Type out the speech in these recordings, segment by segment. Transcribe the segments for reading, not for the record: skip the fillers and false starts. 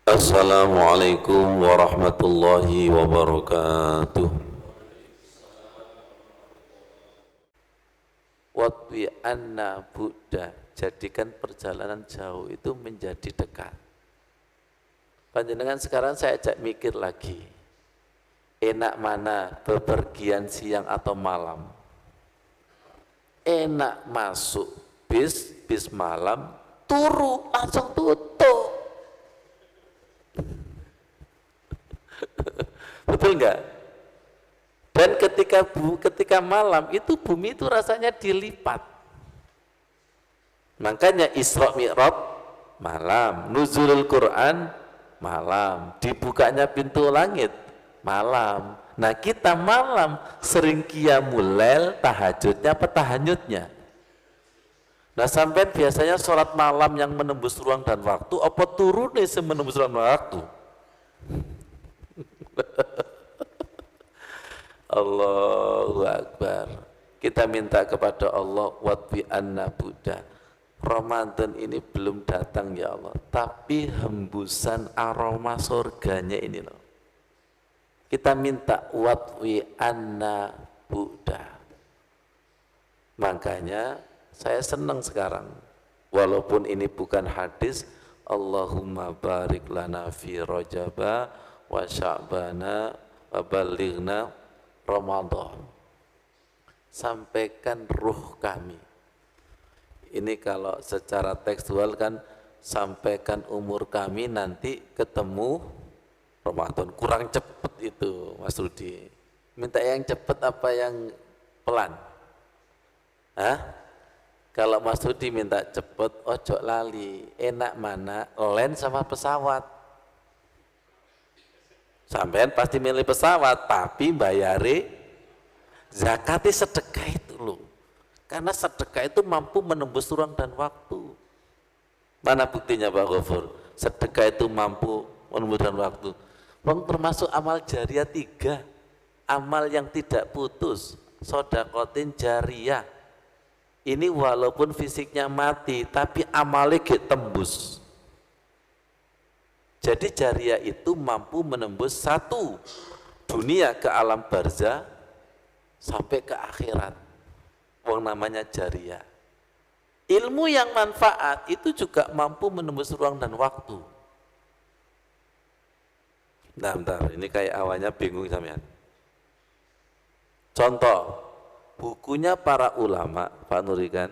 Assalamualaikum warahmatullahi wabarakatuh. Watwi anna Buddha, jadikan perjalanan jauh itu menjadi dekat. Panjenengan sekarang saya ajak mikir lagi. Enak mana bepergian siang atau malam? Enak masuk bis malam, turu langsung tutup. Betul enggak? Dan ketika malam itu bumi itu rasanya dilipat. Makanya Isra Mi'raj malam, nuzulul Quran malam, dibukanya pintu langit malam. Nah kita malam sering qiyamul lail, tahajudnya apa tahanyutnya? Nah sampai biasanya sholat malam yang menembus ruang dan waktu apa turun nih menembus ruang dan waktu? Allahu Akbar. Kita minta kepada Allah watwi anna Buddha. Ramadan ini belum datang ya Allah, tapi hembusan aroma surganya ini loh. Kita minta watwi anna Buddha. Makanya saya senang sekarang, walaupun ini bukan hadis, Allahumma barik lana fi Rajaba wa Sya'bana wa balighna Ramadan. Sampaikan ruh kami. Ini kalau secara tekstual kan sampaikan umur kami nanti ketemu Ramadan. Kurang cepat itu Mas Rudi. Minta yang cepat apa yang pelan? Hah? Kalau Mas Rudi minta cepat, ojo lali. Enak mana? Land sama pesawat. Sampean pasti milih pesawat, tapi bayari zakati sedekah itu loh. Karena sedekah itu mampu menembus ruang dan waktu. Mana buktinya Pak Ghafur? Sedekah itu mampu menembus ruang dan waktu. Termasuk amal jariah 3, amal yang tidak putus, sodakotin jariah. Ini walaupun fisiknya mati, tapi amalnya tembus. Jadi jariah itu mampu menembus satu dunia ke alam barzah sampai ke akhirat. Wong namanya jariah. Ilmu yang manfaat itu juga mampu menembus ruang dan waktu. Nah, bentar, ini kayak awalnya bingung sampean. Contoh, bukunya para ulama, Pak Nurikan,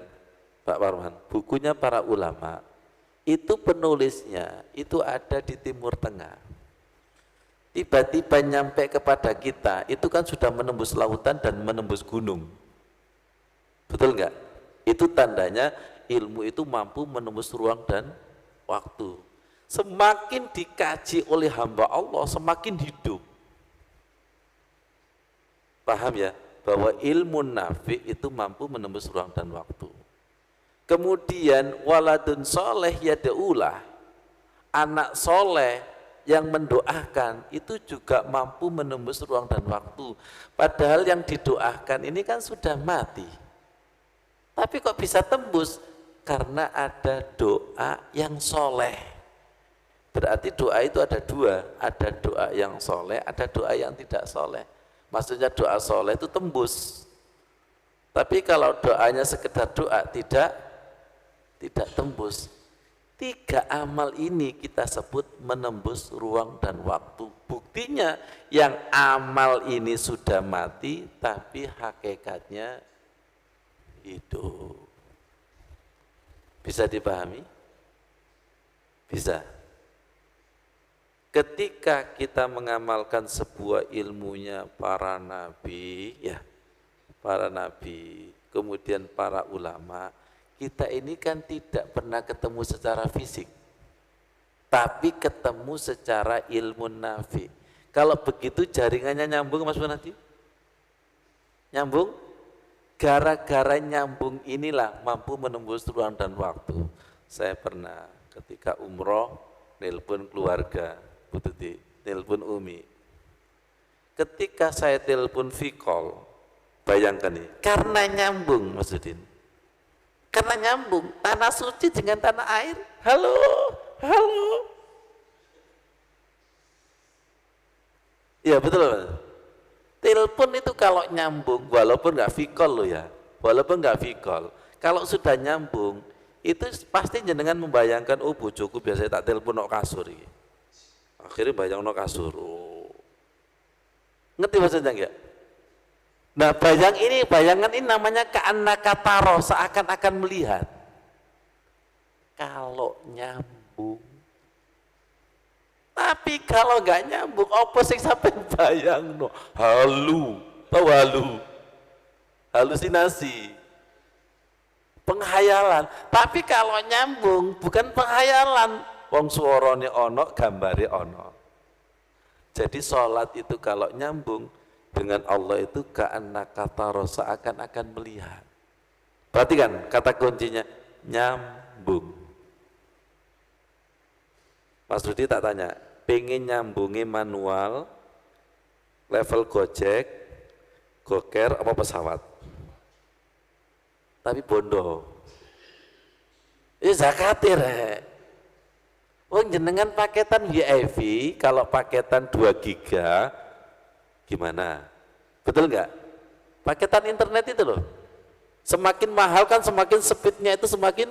Pak Parman, bukunya para ulama itu penulisnya itu ada di Timur Tengah. Tiba-tiba nyampe kepada kita, itu kan sudah menembus lautan dan menembus gunung. Betul enggak? Itu tandanya ilmu itu mampu menembus ruang dan waktu. Semakin dikaji oleh hamba Allah, semakin hidup. Paham ya? Bahwa ilmu nafi itu mampu menembus ruang dan waktu. Kemudian waladun soleh yada'ulah, anak soleh yang mendoakan itu juga mampu menembus ruang dan waktu. Padahal yang didoakan ini kan sudah mati, tapi kok bisa tembus? Karena ada doa yang soleh. Berarti doa itu ada dua, ada doa yang soleh, ada doa yang tidak soleh. Maksudnya doa soleh itu tembus, tapi kalau doanya sekedar doa tidak tembus. 3 amal ini kita sebut menembus ruang dan waktu. Buktinya yang amal ini sudah mati tapi hakikatnya hidup. Bisa dipahami? Bisa. Ketika kita mengamalkan sebuah ilmunya para nabi, ya, para nabi, kemudian para ulama, kita ini kan tidak pernah ketemu secara fisik, tapi ketemu secara ilmu nafi. Kalau begitu jaringannya nyambung Mas Bunati? Nyambung? Gara-gara nyambung inilah mampu menembus ruang dan waktu. Saya pernah ketika umroh nelpon keluarga, Bu Tuti, nelpon Umi. Ketika saya telepon V-call, bayangkan nih, karena nyambung Mas Udin. Karena nyambung tanah suci dengan tanah air. Halo, halo. Iya betul Mas. Telepon itu kalau nyambung, walaupun nggak vikol loh ya, walaupun nggak vikol, kalau sudah nyambung, itu pasti jenengan membayangkan, oh bojoku biasanya tak telepon no kasur ini. Akhirnya bayang no kasur. Oh. Ngerti maksudnya enggak? Nah bayangan ini namanya ka'annakataro, seakan-akan melihat. Kalau nyambung, tapi kalau nggak nyambung, apa sih sampai bayang no? Tahu halu? Halusinasi, penghayalan. Tapi kalau nyambung, bukan penghayalan. Wong suarane ono, gambare ono. Jadi sholat itu kalau nyambung dengan Allah itu ka'annakataro, seakan-akan melihat. Perhatikan kata kuncinya nyambung. Mas Rudi tak tanya, pengen nyambungi manual, level Gojek, Goker apa pesawat? Tapi bondo. Ini zakatir. Wong jenengan paketan VIP, kalau paketan 2 giga gimana? Betul nggak? Paketan internet itu loh. Semakin mahal kan semakin speednya itu semakin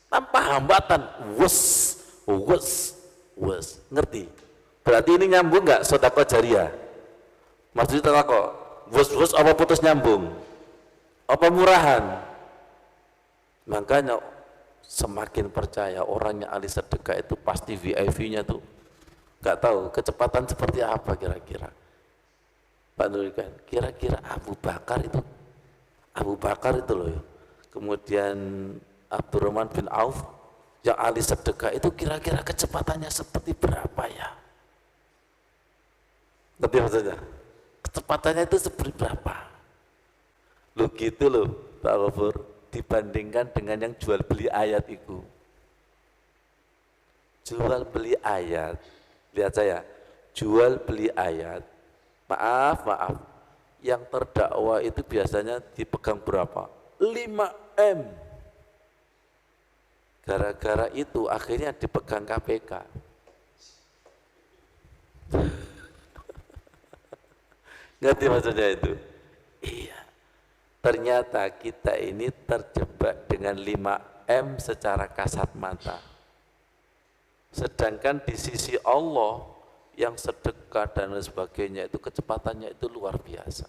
tanpa hambatan. Wes. Ngerti? Berarti ini nyambung nggak sedekah jariah? Maksudnya kok wes apa putus nyambung? Apa murahan? Makanya semakin percaya orangnya ahli sedekah itu pasti VIP-nya tuh nggak tahu kecepatan seperti apa kira-kira. Pak Nurul kan kira-kira Abu Bakar itu loh, kemudian Abdurrahman bin Auf yang ahli sedekah itu kira-kira kecepatannya seperti berapa ya? Ngerti maksudnya? Kecepatannya itu seperti berapa? Loh gitu loh Pak Gofur, dibandingkan dengan yang jual beli ayat itu. Jual beli ayat, lihat saya, jual beli ayat, maaf, yang terdakwa itu biasanya dipegang berapa? 5M. Gara-gara itu akhirnya dipegang KPK. Ngerti maksudnya itu? Iya. Ternyata kita ini terjebak dengan 5M secara kasat mata. Sedangkan di sisi Allah yang sedekah dan lain sebagainya itu kecepatannya itu luar biasa.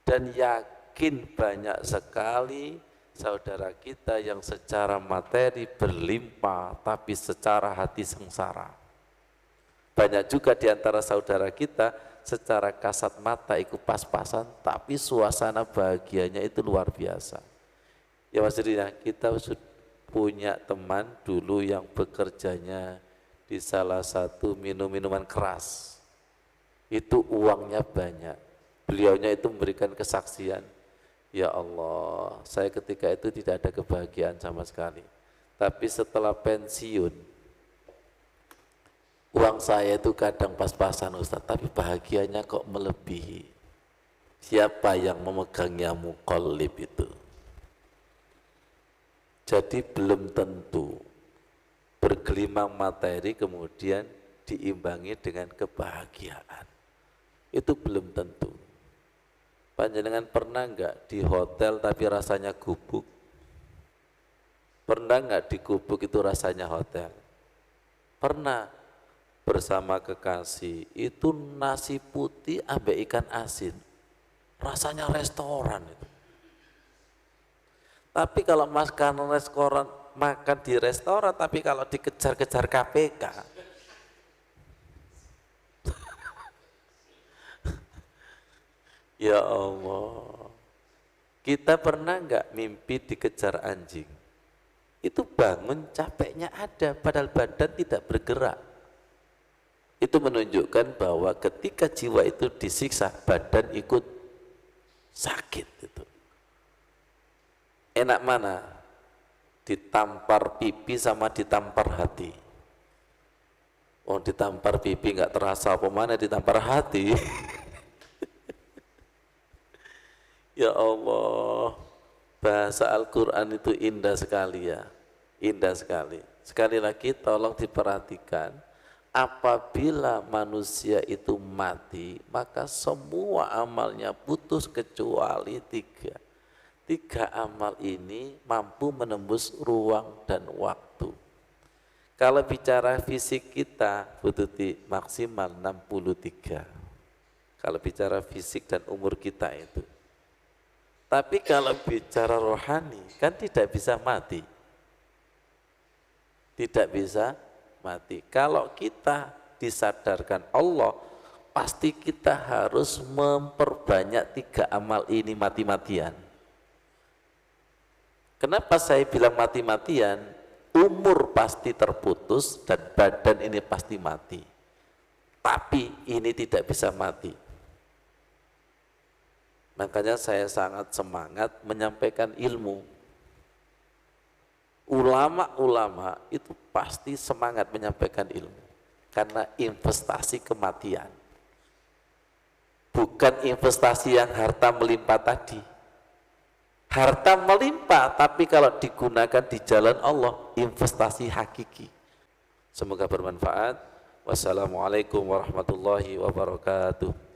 Dan yakin banyak sekali saudara kita yang secara materi berlimpah tapi secara hati sengsara. Banyak juga di antara saudara kita secara kasat mata ikut pas-pasan tapi suasana bahagianya itu luar biasa. Ya maksudnya kita punya teman dulu yang bekerjanya di salah satu minuman keras, itu uangnya banyak, beliaunya itu memberikan kesaksian, ya Allah saya ketika itu tidak ada kebahagiaan sama sekali, tapi setelah pensiun uang saya itu kadang pas-pasan Ustaz, tapi bahagianya kok melebihi. Siapa yang memegangnya muqallib itu? Jadi belum tentu bergelimang materi kemudian diimbangi dengan kebahagiaan. Itu belum tentu. Panjenengan pernah enggak di hotel tapi rasanya gubuk? Pernah enggak di gubuk itu rasanya hotel? Pernah. Bersama kekasih itu nasi putih ambek ikan asin rasanya restoran itu. Tapi kalau makan di restoran tapi kalau dikejar-kejar KPK ya Allah, kita pernah enggak mimpi dikejar anjing? Itu bangun capeknya ada padahal badan tidak bergerak. Itu menunjukkan bahwa ketika jiwa itu disiksa, badan ikut sakit. Itu enak mana? Ditampar pipi sama ditampar hati? Oh ditampar pipi nggak terasa, apa mana ditampar hati? Ya Allah, bahasa Al-Quran itu indah sekali ya, indah sekali. Sekali lagi tolong diperhatikan, apabila manusia itu mati, maka semua amalnya putus kecuali tiga. Tiga amal ini mampu menembus ruang dan waktu. Kalau bicara fisik kita, butuh maksimal 63. Kalau bicara fisik dan umur kita itu. Tapi kalau bicara rohani, kan tidak bisa mati. Tidak bisa mati. Kalau kita disadarkan Allah, pasti kita harus memperbanyak tiga amal ini mati-matian. Kenapa saya bilang mati-matian? Umur pasti terputus dan badan ini pasti mati. Tapi ini tidak bisa mati. Makanya saya sangat semangat menyampaikan ilmu. Ulama-ulama itu pasti semangat menyampaikan ilmu karena investasi kematian, bukan investasi yang harta melimpah tadi. Harta melimpah, tapi kalau digunakan di jalan Allah, investasi hakiki. Semoga bermanfaat. Wassalamualaikum warahmatullahi wabarakatuh.